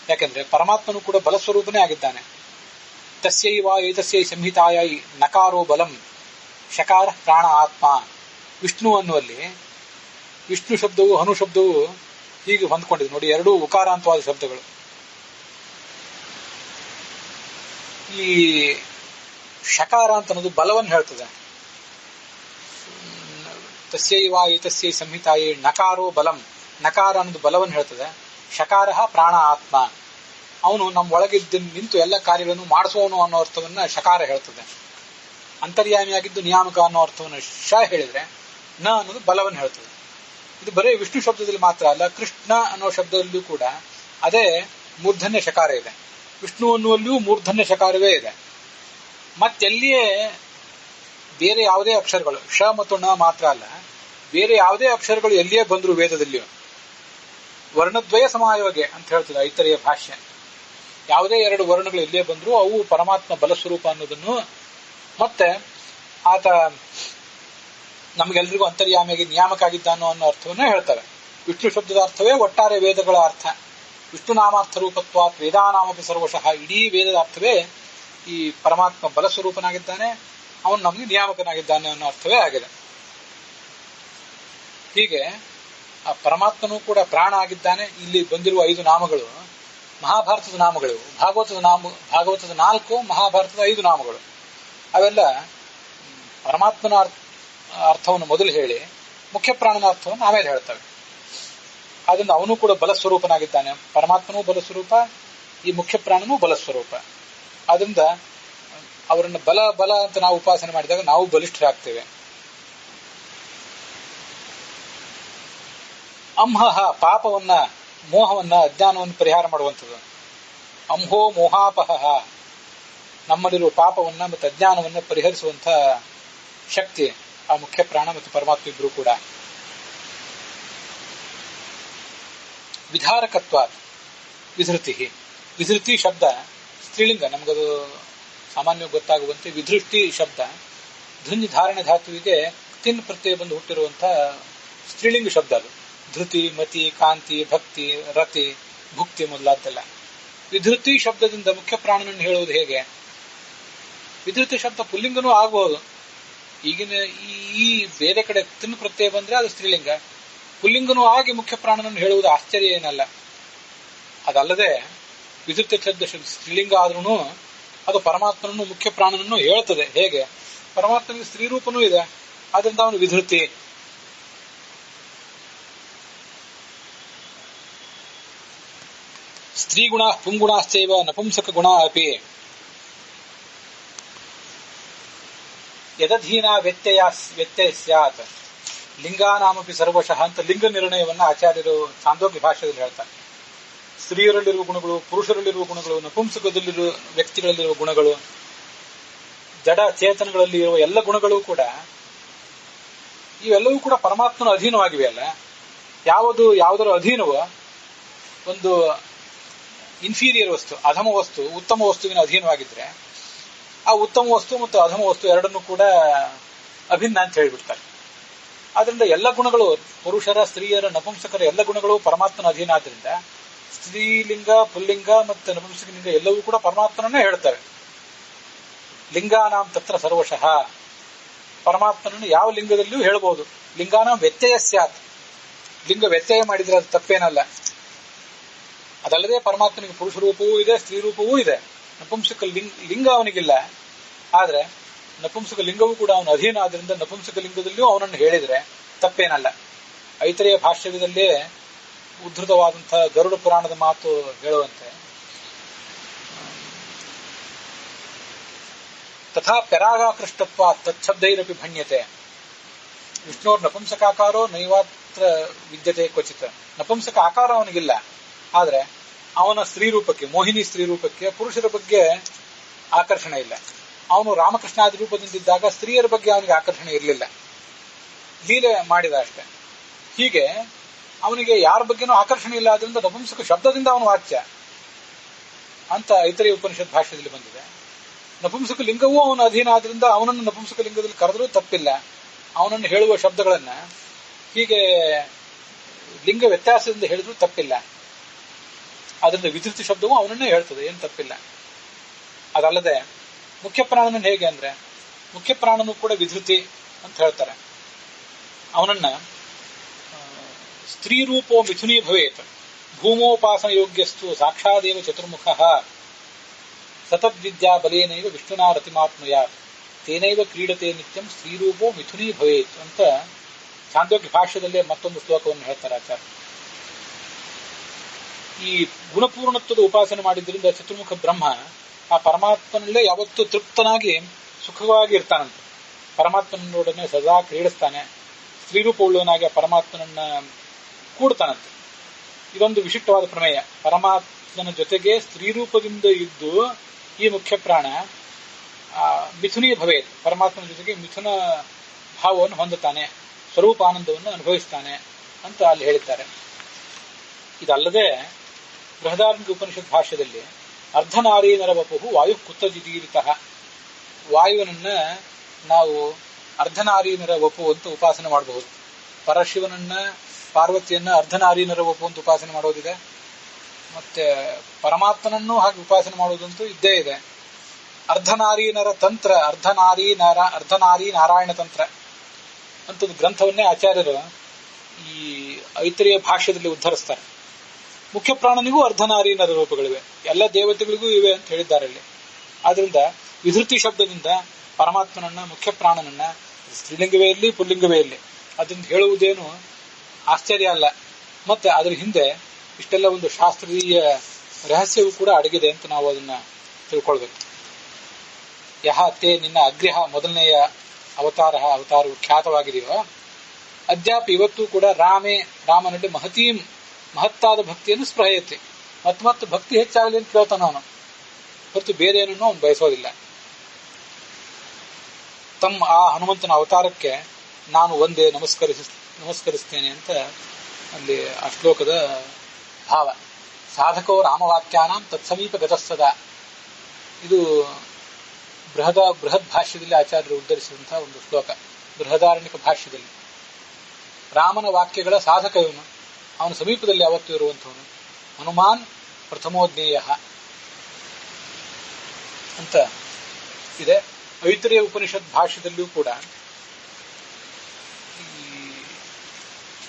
ಯಾಕೆಂದ್ರೆ ಪರಮಾತ್ಮನು ಕೂಡ ಬಲಸ್ವರೂಪನೇ ಆಗಿದ್ದಾನೆ. ತಸ್ಯೈವ ಏತಸ್ಯೈ ಸಂಹಿತಾಯೈ ನಕಾರೋ ಬಲಂ ಶಕಾರ ಪ್ರಾಣ ಆತ್ಮ. ವಿಷ್ಣು ಅನ್ನುವಲ್ಲಿ ವಿಷ್ಣು ಶಬ್ದವು ಹನು ಶಬ್ದವು ಹೀಗೆ ಹೊಂದ್ಕೊಂಡಿದೆ ನೋಡಿ, ಎರಡೂ ಉಕಾರಾಂತವಾದ ಶಬ್ದಗಳು. ಈ ಶಕಾರ ಅಂತ ಅನ್ನೋದು ಬಲವನ್ನು ಹೇಳ್ತದೆ. ತಸ್ಯೈವ ಏತಸ್ಯೈ ಸಂಹಿತಾಯೈ ನಕಾರೋ ಬಲಂ, ನಕಾರ ಅನ್ನೋದು ಬಲವನ್ನು ಹೇಳ್ತದೆ. ಶಕಾರ ಪ್ರಾಣ ಆತ್ಮ, ಅವನು ನಮ್ಮ ಒಳಗಿದ್ದು ನಿಂತು ಎಲ್ಲ ಕಾರ್ಯಗಳನ್ನು ಮಾಡಿಸುವವನು ಅನ್ನೋ ಅರ್ಥವನ್ನ ಶಕಾರ ಹೇಳ್ತದೆ. ಅಂತರ್ಯಾಮಿಯಾಗಿದ್ದು ನಿಯಾಮಕ ಅನ್ನೋ ಅರ್ಥವನ್ನು ಶ ಹೇಳಿದ್ರೆ ನ ಅನ್ನೋದು ಬಲವನ್ನು ಹೇಳ್ತದೆ. ಇದು ಬರೀ ವಿಷ್ಣು ಶಬ್ದದಲ್ಲಿ ಮಾತ್ರ ಅಲ್ಲ, ಕೃಷ್ಣ ಅನ್ನೋ ಶಬ್ದದಲ್ಲಿಯೂ ಕೂಡ ಅದೇ ಮೂರ್ಧನ್ಯ ಶಕಾರ ಇದೆ. ವಿಷ್ಣು ಅನ್ನುವಲ್ಲಿಯೂ ಮೂರ್ಧನ್ಯ ಶಕಾರವೇ ಇದೆ. ಮತ್ತೆಲ್ಲಿಯೇ ಬೇರೆ ಯಾವುದೇ ಅಕ್ಷರಗಳು ಶ ಮತ್ತು ಣ ಮಾತ್ರ ಅಲ್ಲ, ಬೇರೆ ಯಾವುದೇ ಅಕ್ಷರಗಳು ಎಲ್ಲಿಯೇ ಬಂದ್ರು ವೇದದಲ್ಲಿಯೂ ವರ್ಣದ್ವಯ ಸಮಾಯೋಗೆ ಅಂತ ಹೇಳ್ತದೆ ಐತರೆಯ ಭಾಷ್ಯ. ಯಾವುದೇ ಎರಡು ವರ್ಣಗಳು ಎಲ್ಲಿಯೇ ಬಂದ್ರು ಅವು ಪರಮಾತ್ಮ ಬಲಸ್ವರೂಪ ಅನ್ನೋದನ್ನು, ಮತ್ತೆ ಆತ ನಮಗೆಲ್ರಿಗೂ ಅಂತರ್ಯಾಮಿಯಾಗಿ ನಿಯಾಮಕ ಆಗಿದ್ದಾನೋ ಅನ್ನೋ ಅರ್ಥವನ್ನೇ ಹೇಳ್ತವೆ. ವಿಷ್ಣು ಶಬ್ದದ ಅರ್ಥವೇ ಒಟ್ಟಾರೆ ವೇದಗಳ ಅರ್ಥ. ವಿಷ್ಣು ನಾಮಾರ್ಥ ರೂಪತ್ವಾತ್ ವೇದಾನಾಮಪಿ ಸರ್ವಶಃ, ಇಡೀ ವೇದದ ಅರ್ಥವೇ ಈ ಪರಮಾತ್ಮ ಬಲಸ್ವರೂಪನಾಗಿದ್ದಾನೆ, ಅವನು ನಮಗೆ ನಿಯಾಮಕನಾಗಿದ್ದಾನೆ ಅನ್ನೋ ಅರ್ಥವೇ ಆಗಿದೆ. ಹೀಗೆ ಆ ಪರಮಾತ್ಮನೂ ಕೂಡ ಪ್ರಾಣ ಆಗಿದ್ದಾನೆ. ಇಲ್ಲಿ ಬಂದಿರುವ 5 ನಾಮಗಳು ಮಹಾಭಾರತದ ನಾಮಗಳು, ಭಾಗವತದ 4, ಮಹಾಭಾರತದ 5 ನಾಮಗಳು. ಅವೆಲ್ಲ ಪರಮಾತ್ಮನ ಅರ್ಥವನ್ನು ಮೊದಲು ಹೇಳಿ ಮುಖ್ಯ ಪ್ರಾಣನ ಅರ್ಥವನ್ನು ಆಮೇಲೆ ಹೇಳ್ತವೆ. ಆದ್ರಿಂದ ಅವನು ಕೂಡ ಬಲಸ್ವರೂಪನಾಗಿದ್ದಾನೆ. ಪರಮಾತ್ಮನೂ ಬಲಸ್ವರೂಪ, ಈ ಮುಖ್ಯ ಪ್ರಾಣನೂ ಬಲಸ್ವರೂಪ. ಆದ್ರಿಂದ ಅವರನ್ನು ಬಲ ಬಲ ಅಂತ ನಾವು ಉಪಾಸನೆ ಮಾಡಿದಾಗ ನಾವು ಬಲಿಷ್ಠರಾಗ್ತೇವೆ. ಅಂಹಃ ಪಾಪವನ್ನ, ಮೋಹವನ್ನ, ಅಜ್ಞಾನವನ್ನು ಪರಿಹಾರ ಮಾಡುವಂಥದ್ದು. ಅಂಹೋ ಮೋಹಾಪಹ, ನಮ್ಮಲ್ಲಿರುವ ಪಾಪವನ್ನ ಮತ್ತು ಅಜ್ಞಾನವನ್ನು ಪರಿಹರಿಸುವಂತ ಶಕ್ತಿ ಆ ಮುಖ್ಯ ಪ್ರಾಣ ಮತ್ತು ಪರಮಾತ್ಮ ಇಬ್ಬರು ಕೂಡ. ವಿಧಾರಕತ್ವ ವಿಧೃತಿ, ವಿಧೃತಿ ಶಬ್ದ ಸ್ತ್ರೀಲಿಂಗ, ನಮಗದು ಸಾಮಾನ್ಯ ಗೊತ್ತಾಗುವಂತೆ ವಿಧೃಷ್ಟಿ ಶಬ್ದ ಧುಂಜಿ ಧಾರಣೆ ಧಾತುವಿಗೆ ತಿನ್ ಪ್ರತ್ಯಯ ಬಂದು ಹುಟ್ಟಿರುವಂತಹ ಸ್ತ್ರೀಲಿಂಗ ಶಬ್ದ ಅದು. ಧೃತಿ, ಮತಿ, ಕಾಂತಿ, ಭಕ್ತಿ, ರತಿ, ಭುಕ್ತಿ ಮೊದಲಾದ್ದೆಲ್ಲ. ವಿಧೃತಿ ಶಬ್ದದಿಂದ ಮುಖ್ಯ ಪ್ರಾಣನನ್ನು ಹೇಳುವುದು ಹೇಗೆ? ವಿಧೃತಿ ಶಬ್ದ ಪುಲ್ಲಿಂಗನೂ ಆಗಬಹುದು. ಈಗಿನ ಈ ಬೇರೆ ಕಡೆ ತಿನ್ ಪ್ರತ್ಯಯ ಬಂದ್ರೆ ಅದು ಸ್ತ್ರೀಲಿಂಗ, ಪುಲ್ಲಿಂಗನೂ ಆಗಿ ಮುಖ್ಯ ಪ್ರಾಣನನ್ನು ಹೇಳುವುದು ಆಶ್ಚರ್ಯ ಏನಲ್ಲ. ಅದಲ್ಲದೆ ವಿಧೃತಿ ಶಬ್ದ ಸ್ತ್ರೀಲಿಂಗ ಆದ್ರೂ ಅದು ಪರಮಾತ್ಮನನ್ನು ಮುಖ್ಯ ಪ್ರಾಣನನ್ನು ಹೇಳ್ತದೆ. ಹೇಗೆ? ಪರಮಾತ್ಮನಿಗೆ ಸ್ತ್ರೀ ರೂಪನೂ ಇದೆ, ಆದ್ರಿಂದ ಅವನು ವಿಧೃತಿ. ಸ್ತ್ರೀ ಗುಣ ಪುಂಗುಣಾಶ್ಚೈವ ನಪುಂಸಕ ಗುಣ ಅಪಿ ಯದಧೀನ ವ್ಯತ್ಯಯ ಸ್ಯಾತ್ ಲಿಂಗಾನಾಮಪಿ ಸರ್ವಶಃ ಅಂತ ಲಿಂಗ ನಿರ್ಣಯವನ್ನ ಆಚಾರ್ಯರು ಛಾಂದೋಗ್ಯ ಭಾಷೆಯಲ್ಲಿ ಹೇಳ್ತಾರೆ. ಸ್ತ್ರೀಯರಲ್ಲಿರುವ ಗುಣಗಳು, ಪುರುಷರಲ್ಲಿರುವ ಗುಣಗಳು, ನಪುಂಸಕದಲ್ಲಿರುವ ವ್ಯಕ್ತಿಗಳಲ್ಲಿರುವ ಗುಣಗಳು, ಜಡ ಚೇತನಗಳಲ್ಲಿ ಇರುವ ಎಲ್ಲ ಗುಣಗಳು ಕೂಡ ಇವೆಲ್ಲವೂ ಕೂಡ ಪರಮಾತ್ಮನ ಅಧೀನವಾಗಿವೆ ಅಲ್ಲ. ಯಾವುದರ ಅಧೀನವೋ ಒಂದು ಇನ್ಫೀರಿಯರ್ ವಸ್ತು, ಅಧಮ ವಸ್ತು ಉತ್ತಮ ವಸ್ತುವಿನ ಅಧೀನವಾಗಿದ್ರೆ ಆ ಉತ್ತಮ ವಸ್ತು ಮತ್ತು ಅಧಮ ವಸ್ತು ಎರಡನ್ನೂ ಕೂಡ ಅಭಿನ್ನ ಅಂತ ಹೇಳಿಬಿಡ್ತಾರೆ. ಆದ್ರಿಂದ ಎಲ್ಲ ಗುಣಗಳು, ಪುರುಷರ, ಸ್ತ್ರೀಯರ, ನಪುಂಸಕರ ಎಲ್ಲ ಗುಣಗಳು ಪರಮಾತ್ಮನ ಅಧೀನ. ಆದ್ರಿಂದ ಸ್ತ್ರೀಲಿಂಗ, ಪುಲ್ಲಿಂಗ ಮತ್ತು ನಪುಂಸಕಲಿಂಗ ಎಲ್ಲವೂ ಕೂಡ ಪರಮಾತ್ಮನನ್ನೇ ಹೇಳ್ತವೆ. ಲಿಂಗಾನಾಂ ತತ್ರ ಸರ್ವಶಃ, ಪರಮಾತ್ಮನನ್ನು ಯಾವ ಲಿಂಗದಲ್ಲಿಯೂ ಹೇಳಬಹುದು. ಲಿಂಗಾನಾಂ ವ್ಯತ್ಯಯ ಸ್ಯಾತ್, ಲಿಂಗ ವ್ಯತ್ಯಯ ಮಾಡಿದ್ರೆ ಅದು ತಪ್ಪೇನಲ್ಲ. ಅದಲ್ಲದೆ ಪರಮಾತ್ಮನಿಗೆ ಪುರುಷ ರೂಪವೂ ಇದೆ, ಸ್ತ್ರೀ ರೂಪವೂ ಇದೆ. ನಪುಂಸಕ ಲಿಂಗ ಅವನಿಗಿಲ್ಲ, ಆದ್ರೆ ನಪುಂಸಕ ಲಿಂಗವೂ ಕೂಡ ಅವನ ಅಧೀನ. ಆದ್ರಿಂದ ನಪುಂಸಕ ಲಿಂಗದಲ್ಲಿಯೂ ಅವನನ್ನು ಹೇಳಿದ್ರೆ ತಪ್ಪೇನಲ್ಲ. ಐತರೆಯ ಭಾಷ್ಯದಲ್ಲೇ ಉದ್ಧೃತವಾದಂತಹ ಗರುಡ ಪುರಾಣದ ಮಾತು ಹೇಳುವಂತೆ ತಥಾ ಪೆರಾಗಾಕೃಷ್ಟತ್ವ ತತ್ಶಬ್ದೈರಪಿ ಭಣ್ಯತೆ. ವಿಷ್ಣುವ್ರ ನಪುಂಸಕಾಕಾರೋ ನೈವಾತ್ರ ವಿದ್ಯತೆ ಕ್ವಚಿತ್. ನಪುಂಸಕ ಆಕಾರ ಅವನಿಗಿಲ್ಲ, ಆದ್ರೆ ಅವನ ಸ್ತ್ರೀ ರೂಪಕ್ಕೆ, ಮೋಹಿನಿ ಸ್ತ್ರೀ ರೂಪಕ್ಕೆ ಪುರುಷರ ಬಗ್ಗೆ ಆಕರ್ಷಣೆ ಇಲ್ಲ. ಅವನು ರಾಮಕೃಷ್ಣಾದಿ ರೂಪದಿಂದಿದ್ದಾಗ ಸ್ತ್ರೀಯರ ಬಗ್ಗೆ ಅವನಿಗೆ ಆಕರ್ಷಣೆ ಇರಲಿಲ್ಲ, ಲೀಲೆ ಮಾಡಿದ ಅಷ್ಟೆ. ಹೀಗೆ ಅವನಿಗೆ ಯಾರ ಬಗ್ಗೆನೂ ಆಕರ್ಷಣೆ ಇಲ್ಲ, ಆದ್ರಿಂದ ನಪುಂಸಕ ಶಬ್ದದಿಂದ ಅವನು ವಾಚ್ಯ ಅಂತ ಐತರೇಯ ಉಪನಿಷತ್ ಭಾಷ್ಯದಲ್ಲಿ ಬಂದಿದೆ. ನಪುಂಸಕ ಲಿಂಗವೂ ಅವನ ಅಧೀನ ಆದ್ರಿಂದ ಅವನನ್ನು ನಪುಂಸಕ ಲಿಂಗದಲ್ಲಿ ಕರೆದರೂ ತಪ್ಪಿಲ್ಲ. ಅವನನ್ನು ಹೇಳುವ ಶಬ್ದಗಳನ್ನ ಹೀಗೆ ಲಿಂಗ ವ್ಯತ್ಯಾಸದಿಂದ ಹೇಳಿದ್ರೂ ತಪ್ಪಿಲ್ಲ. ಅದರಿಂದ ವಿಧೃತಿ ಶಬ್ದವೂ ಅವನನ್ನೇ ಹೇಳ್ತದೆ, ಏನು ತಪ್ಪಿಲ್ಲ. ಅದಲ್ಲದೆ ಮುಖ್ಯ ಪ್ರಾಣನ ಹೇಗೆ ಅಂದ್ರೆ, ಮುಖ್ಯ ಪ್ರಾಣನು ಕೂಡ ವಿಧೃತಿ ಅಂತ ಹೇಳ್ತಾರೆ. ಅವನನ್ನ ಸ್ತ್ರೀ ರೂಪೋ ಮಿಥುನೀ ಭವೇತ್ ಭೂಮೋಪಾಸನ ಯೋಗ್ಯಸ್ತು ಸಾಕ್ಷಾದೇವ ಚತುರ್ಮುಖ ಸತದ್ವಿದ್ಯಾ ಬಲೇನೈವ ವಿಷ್ಣುನಾ ರತಿಮಾತ್ಮಯ ತೇನೈವ ಕ್ರೀಡತೆ ನಿತ್ಯಂ ಸ್ತ್ರೀರೂಪೋ ಮಿಥುನೀ ಭವೇತ್ ಅಂತ ಛಾಂದೋಗ್ಯ ಭಾಷ್ಯದಲ್ಲೇ ಮತ್ತೊಂದು ಶ್ಲೋಕವನ್ನು ಹೇಳ್ತಾರೆ ಆಚಾರ್ಯ. ಈ ಗುಣಪೂರ್ಣತ್ವದ ಉಪಾಸನೆ ಮಾಡಿದ್ರಿಂದ ಚತುರ್ಮುಖ ಬ್ರಹ್ಮ ಆ ಪರಮಾತ್ಮನಲ್ಲೇ ಯಾವತ್ತೂ ತೃಪ್ತನಾಗಿ ಸುಖವಾಗಿ ಇರ್ತಾನಂತೆ. ಪರಮಾತ್ಮನೊಡನೆ ಸದಾ ಕ್ರೀಡಿಸ್ತಾನೆ, ಸ್ತ್ರೀರೂಪ ಉಳ್ಳವನಾಗಿ ಆ ಪರಮಾತ್ಮನನ್ನ ಕೂಡ್ತಾನಂತೆ. ಇದೊಂದು ವಿಶಿಷ್ಟವಾದ ಪ್ರಮೇಯ. ಪರಮಾತ್ಮನ ಜೊತೆಗೆ ಸ್ತ್ರೀರೂಪದಿಂದ ಇದ್ದು ಈ ಮುಖ್ಯ ಪ್ರಾಣ ಮಿಥುನೀ ಭವೇತ್, ಪರಮಾತ್ಮನ ಜೊತೆಗೆ ಮಿಥುನ ಭಾವವನ್ನು ಹೊಂದುತ್ತಾನೆ, ಸ್ವರೂಪಾನಂದವನ್ನು ಅನುಭವಿಸ್ತಾನೆ ಅಂತ ಅಲ್ಲಿ ಹೇಳಿದ್ದಾರೆ. ಇದಲ್ಲದೆ ಬೃಹದಾರಣ್ಯಕ ಉಪನಿಷತ್ ಭಾಷ್ಯದಲ್ಲಿ ಅರ್ಧನಾರೀನರ ವಪುಹು ವಾಯು ಕುತ್ತಜಿದೀರಿತ, ವಾಯುವನನ್ನ ನಾವು ಅರ್ಧನಾರೀನರ ವಪು ಅಂತ ಉಪಾಸನೆ ಮಾಡಬಹುದು. ಪರಶಿವನನ್ನ ಪಾರ್ವತಿಯನ್ನ ಅರ್ಧನಾರೀನರ ವಪು ಅಂತ ಉಪಾಸನೆ ಮಾಡೋದಿದೆ. ಮತ್ತೆ ಪರಮಾತ್ಮನನ್ನು ಹಾಗೆ ಉಪಾಸನೆ ಮಾಡುವುದಂತೂ ಇದ್ದೇ ಇದೆ. ಅರ್ಧನಾರೀನರ ತಂತ್ರ, ಅರ್ಧನಾರಿ ನಾರಾಯಣ ತಂತ್ರ ಅಂತ ಒಂದು ಗ್ರಂಥವನ್ನೇ ಆಚಾರ್ಯರು ಈ ಐತರೇಯ ಭಾಷ್ಯದಲ್ಲಿ ಉದ್ಧರಿಸ್ತಾರೆ. ಮುಖ್ಯ ಪ್ರಾಣನಿಗೂ ಅರ್ಧನಾರೀನರ ರೂಪಗಳಿವೆ, ಎಲ್ಲ ದೇವತೆಗಳಿಗೂ ಇವೆ ಅಂತ ಹೇಳಿದ್ದಾರೆ ಅಲ್ಲಿ. ಆದ್ರಿಂದ ವಿಧೃತಿ ಶಬ್ದದಿಂದ ಪರಮಾತ್ಮನನ್ನ, ಮುಖ್ಯ ಪ್ರಾಣನನ್ನ, ಸ್ತ್ರೀಲಿಂಗವೇ ಇರಲಿ ಪುಲ್ಲಿಂಗವೇ ಇರಲಿ, ಅದನ್ನು ಹೇಳುವುದೇನು ಆಶ್ಚರ್ಯ ಅಲ್ಲ. ಮತ್ತೆ ಅದರ ಹಿಂದೆ ಇಷ್ಟೆಲ್ಲ ಒಂದು ಶಾಸ್ತ್ರೀಯ ರಹಸ್ಯವೂ ಕೂಡ ಅಡಗಿದೆ ಅಂತ ನಾವು ಅದನ್ನ ತಿಳ್ಕೊಳ್ಬೇಕು. ಯಹ ತೇ ನಿನ್ನ ಅಗ್ರ್ಯ ಮೊದಲನೆಯ ಅವತಾರವು ಖ್ಯಾತವಾಗಿದೆಯೋ ಅದ್ಯಾಪ ಇವತ್ತು ಕೂಡ ರಾಮನಲ್ಲಿ ಮಹತ್ತಾದ ಭಕ್ತಿಯನ್ನು ಸ್ಪೃಹಯತೆ, ಮತ್ತೆ ಭಕ್ತಿ ಹೆಚ್ಚಾಗಲಿ ಅಂತ ಕೇಳ್ತಾನ ಅವನು, ಹೊರತು ಬೇರೆ ಏನನ್ನೂ ಅವನು ಬಯಸೋದಿಲ್ಲ. ಆ ಹನುಮಂತನ ಅವತಾರಕ್ಕೆ ನಾನು ಒಂದೇ ನಮಸ್ಕರಿಸ್ತೇನೆ ಅಂತ ಅಲ್ಲಿ ಆ ಶ್ಲೋಕದ ಭಾವ. ಸಾಧಕೋ ರಾಮವಾಕ್ಯಾನಾಂ ತತ್ಸಮೀಪ ಗತಸ್ತದ, ಇದು ಬೃಹದ್ ಭಾಷ್ಯದಲ್ಲಿ ಆಚಾರ್ಯರು ಉದ್ಧರಿಸಿದಂತಹ ಒಂದು ಶ್ಲೋಕ. ಬೃಹದಾರಣ್ಯಕ ಭಾಷ್ಯದಲ್ಲಿ ರಾಮನ ವಾಕ್ಯಗಳ ಸಾಧಕ ಇವನು, ಅವನ ಸಮೀಪದಲ್ಲಿ ಯಾವತ್ತೂ ಇರುವಂಥವನು. ಹನುಮಾನ್ ಪ್ರಥಮೋಜ್ಞೇಯ ಅಂತ ಇದೆ. ಐತರೇಯ ಉಪನಿಷತ್ ಭಾಷ್ಯದಲ್ಲಿಯೂ ಕೂಡ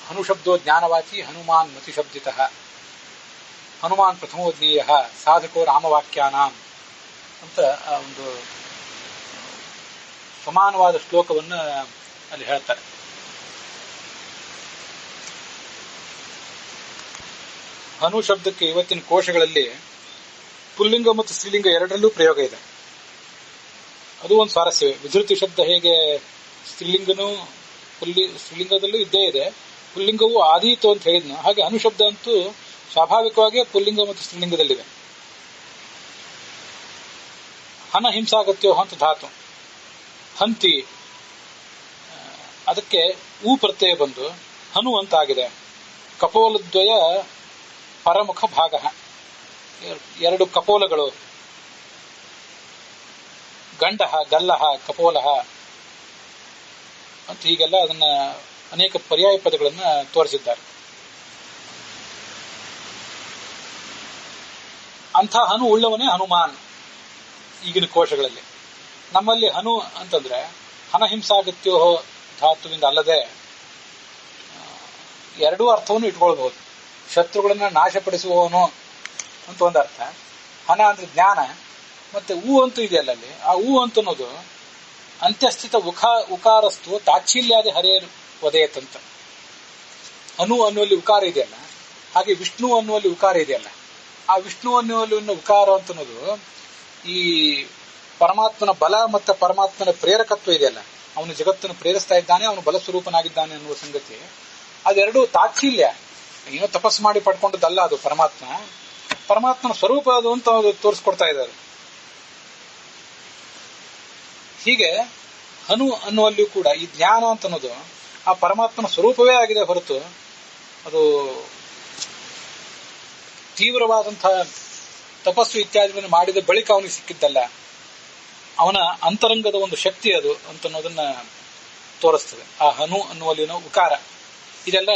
ಹನುಶಬ್ದೋ ಜ್ಞಾನವಾಚಿ ಹನುಮಾನ್ ಮತಿಶಬ್ದಿತ, ಹನುಮಾನ್ ಪ್ರಥಮೋಜ್ಞೇಯ ಸಾಧಕೋ ರಾಮವಾಕ್ಯಾನಾಂ ಅಂತ ಒಂದು ಸಮಾನವಾದ ಶ್ಲೋಕವನ್ನು ಅಲ್ಲಿ ಹೇಳ್ತಾರೆ. ಹನು ಶಬ್ದಕ್ಕೆ ಇವತ್ತಿನ ಕೋಶಗಳಲ್ಲಿ ಪುಲ್ಲಿಂಗ ಮತ್ತು ಸ್ತ್ರೀಲಿಂಗ ಎರಡರಲ್ಲೂ ಪ್ರಯೋಗ ಇದೆ. ಅದು ಒಂದು ಸ್ವಾರಸ್ಯವೇ. ವಿಧೃತಿ ಶಬ್ದ ಹೇಗೆ ಸ್ತ್ರೀಲಿಂಗದಲ್ಲೂ ಇದ್ದೇ ಇದೆ, ಪುಲ್ಲಿಂಗವೂ ಆದೀತು ಅಂತ ಹೇಳಿದ್ನು, ಹಾಗೆ ಅನುಶಬ್ದ ಅಂತೂ ಸ್ವಾಭಾವಿಕವಾಗಿ ಪುಲ್ಲಿಂಗ ಮತ್ತು ಸ್ತ್ರೀಲಿಂಗದಲ್ಲಿದೆ. ಹನ ಹಿಂಸಾಗತ್ಯೋ ಅಂತ ಧಾತು, ಹಂತಿ, ಅದಕ್ಕೆ ಊ ಪ್ರತ್ಯಯ ಬಂದು ಹನು ಅಂತ ಆಗಿದೆ. ಕಪೋಲದ್ವಯ ಪರಮುಖ ಭಾಗ, ಎರಡು ಕಪೋಲಗಳು, ಗಂಡಹ ಗಲ್ಲಹ ಕಪೋಲಹ ಅಂತ ಹೀಗೆಲ್ಲ ಅದನ್ನ ಅನೇಕ ಪರ್ಯಾಯ ಪದಗಳನ್ನು ತೋರಿಸಿದ್ದಾರೆ. ಅಂಥ ಹನು ಉಳ್ಳವನೇ ಹನುಮಾನ್ ಈಗಿನ ಕೋಶಗಳಲ್ಲಿ. ನಮ್ಮಲ್ಲಿ ಹನು ಅಂತಂದ್ರೆ ಹನಹಿಂಸಾಗತ್ಯೋ ಧಾತುವಿಂದ ಅಲ್ಲದೆ ಎರಡೂ ಅರ್ಥವನ್ನು ಇಟ್ಕೊಳ್ಬಹುದು. ಶತ್ರುಗಳನ್ನ ನಾಶಪಡಿಸುವವನು ಅಂತ ಒಂದು ಅರ್ಥ, ಹನ ಅಂದ್ರೆ ಜ್ಞಾನ, ಮತ್ತೆ ಊ ಅಂತೂ ಇದೆಯಲ್ಲ ಅಲ್ಲಿ, ಆ ಊ ಅಂತ ಅನ್ನೋದು ಅಂತ್ಯಸ್ಥಿತ ಉಕಾರಸ್ತು ತಾಚ್ಛೀಲ್ಯಾದಿ ಹರೇರ್ ಒದೆಯತ್ತಂತ. ಅನು ಅನ್ನುವಲ್ಲಿ ಉಕಾರ ಇದೆಯಲ್ಲ, ಹಾಗೆ ವಿಷ್ಣು ಅನ್ನುವಲ್ಲಿ ಉಕಾರ ಇದೆಯಲ್ಲ, ಆ ವಿಷ್ಣು ಅನ್ನುವಲ್ಲಿ ಉಕಾರ ಅಂತ ಅನ್ನೋದು ಈ ಪರಮಾತ್ಮನ ಬಲ ಮತ್ತು ಪರಮಾತ್ಮನ ಪ್ರೇರಕತ್ವ ಇದೆಯಲ್ಲ, ಅವನು ಜಗತ್ತನ್ನು ಪ್ರೇರಿಸ್ತಾ ಇದ್ದಾನೆ, ಅವನು ಬಲ ಸ್ವರೂಪನಾಗಿದ್ದಾನೆ ಅನ್ನುವ ಸಂಗತಿ, ಅದೆರಡು ತಾಚ್ಛೀಲ್ಯ, ಏನೋ ತಪಸ್ಸು ಮಾಡಿ ಪಡ್ಕೊಂಡದ್ದಲ್ಲ. ಅದು ಪರಮಾತ್ಮನ ಸ್ವರೂಪ ಅದು ಅಂತ ತೋರಿಸ್ಕೊಡ್ತಾ ಇದ್ದಾರೆ. ಹೀಗೆ ಹನು ಅನ್ನುವಲ್ಲಿಯೂ ಕೂಡ ಈ ಜ್ಞಾನ ಅಂತ ಅನ್ನೋದು ಆ ಪರಮಾತ್ಮನ ಸ್ವರೂಪವೇ ಆಗಿದೆ ಹೊರತು ಅದು ತೀವ್ರವಾದಂತಹ ತಪಸ್ಸು ಇತ್ಯಾದಿಗಳನ್ನು ಮಾಡಿದ ಬಳಿಕ ಅವನಿಗೆ ಸಿಕ್ಕಿದ್ದಲ್ಲ, ಅವನ ಅಂತರಂಗದ ಒಂದು ಶಕ್ತಿ ಅದು ಅಂತನ್ನೋದನ್ನ ತೋರಿಸ್ತದೆ. ಆ ಹನು ಅನ್ನುವಲ್ಲಿನ ಉಕಾರ, ಇದೆಲ್ಲ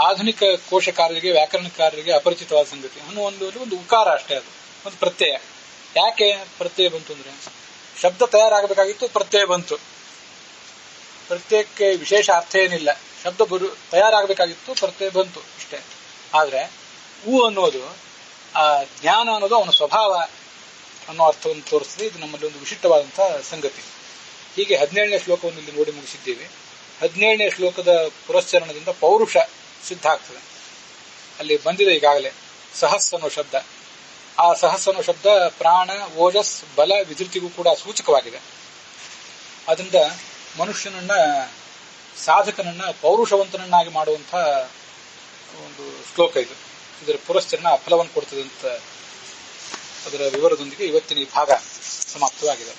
ಆಧುನಿಕ ಕೋಶಕಾರರಿಗೆ ವ್ಯಾಕರಣಕಾರರಿಗೆ ಅಪರಿಚಿತವಾದ ಸಂಗತಿ. ಹನು ಅನ್ನುವಲ್ಲಿ ಒಂದು ಉಕಾರ ಅಷ್ಟೇ, ಅದು ಒಂದು ಪ್ರತ್ಯಯ. ಯಾಕೆ ಪ್ರತ್ಯಯ ಬಂತು ಅಂದ್ರೆ ಶಬ್ದ ತಯಾರಾಗಬೇಕಾಗಿತ್ತು, ಪ್ರತ್ಯಯ ಬಂತು. ಪ್ರತ್ಯಯಕ್ಕೆ ವಿಶೇಷ ಅರ್ಥ ಏನಿಲ್ಲ, ಶಬ್ದ ತಯಾರಾಗಬೇಕಾಗಿತ್ತು, ಪ್ರತ್ಯಯ ಬಂತು ಇಷ್ಟೇ. ಆದ್ರೆ ಅನ್ನೋದು ಆ ಜ್ಞಾನ ಅನ್ನೋದು ಅವನ ಸ್ವಭಾವ ಅನ್ನೋ ಅರ್ಥವನ್ನು ತೋರಿಸ್ತದೆ. ಇದು ನಮ್ಮಲ್ಲಿ ಒಂದು ವಿಶಿಷ್ಟವಾದಂತಹ ಸಂಗತಿ. ಹೀಗೆ 17ನೇ ಶ್ಲೋಕವನ್ನು ಇಲ್ಲಿ ನೋಡಿ ಮುಗಿಸಿದ್ದೇವೆ. 17ನೇ ಶ್ಲೋಕದ ಪುರಸ್ಚರಣದಿಂದ ಪೌರುಷ ಸಿದ್ಧ ಆಗ್ತದೆ. ಅಲ್ಲಿ ಬಂದಿದೆ ಈಗಾಗಲೇ ಸಹಸ್ ಅನ್ನೋ ಶಬ್ದ. ಆ ಸಹಸ್ ಅನ್ನೋ ಶಬ್ದ ಪ್ರಾಣ, ಓಜಸ್, ಬಲ, ವಿಧೃತಿಗೂ ಕೂಡ ಸೂಚಕವಾಗಿದೆ. ಅದರಿಂದ ಮನುಷ್ಯನನ್ನ, ಸಾಧಕನನ್ನ ಪೌರುಷವಂತನನ್ನಾಗಿ ಮಾಡುವಂತಹ ಒಂದು ಶ್ಲೋಕ ಇದು. ಇದರ ಪುರಸ್ಚರಣ ಫಲವನ್ನು ಕೊಡ್ತದೆ ಅಂತ ಅದರ ವಿವರದೊಂದಿಗೆ ಇವತ್ತಿನ ಈ ಭಾಗ ಸಮಾಪ್ತವಾಗಿದೆ.